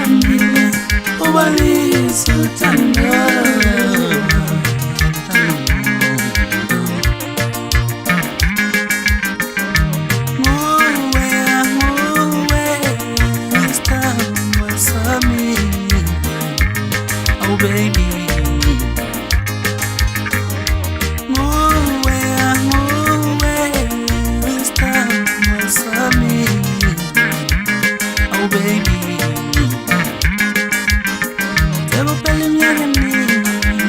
zambile ubalisa uthando. Oh baby, move away, this time was on me. Oh baby, never fell in love with me,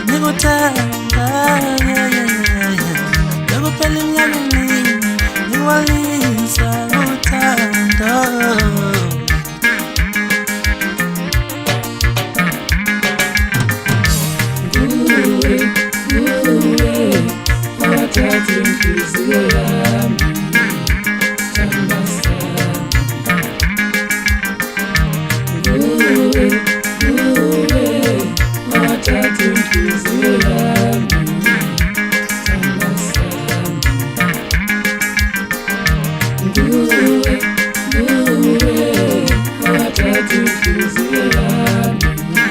never tanga, never fell in love with me, never lisa utanda. Inhliziyo yami tambasana, wathatha inhliziyo yami tambasana, wathatha inhliziyo yami tambasana.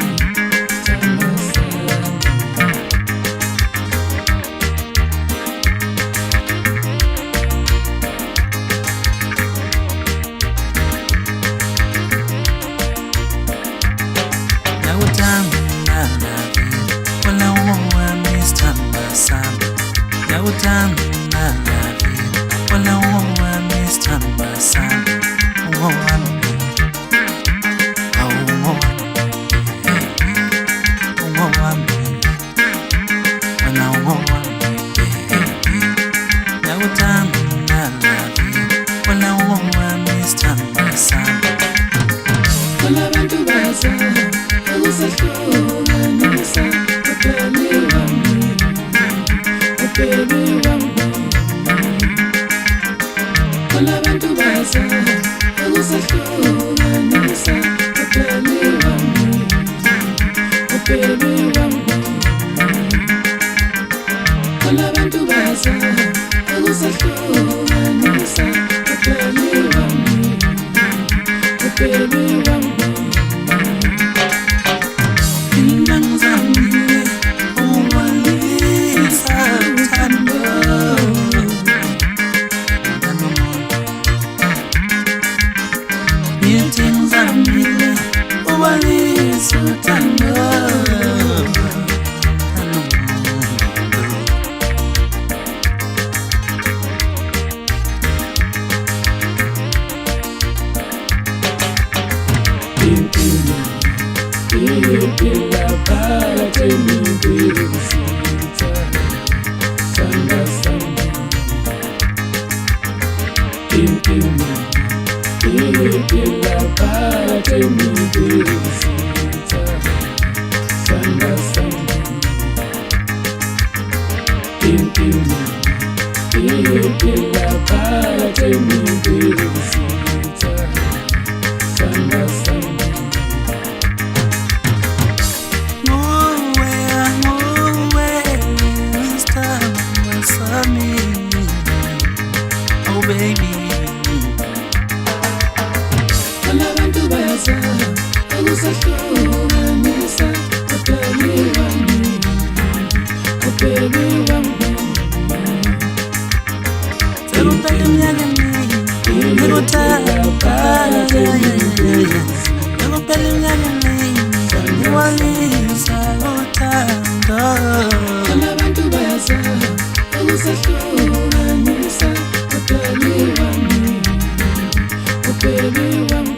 Oh baby, abantu baza ukusahlukanisa upheli wami, upheli wami. Seluphele iminyaka eminingi ngikuthanda, seluphele iminyaka eminingi ngiwalisa uthando. Abantu baza ukusahlukanisa upheli wami, upheli wami.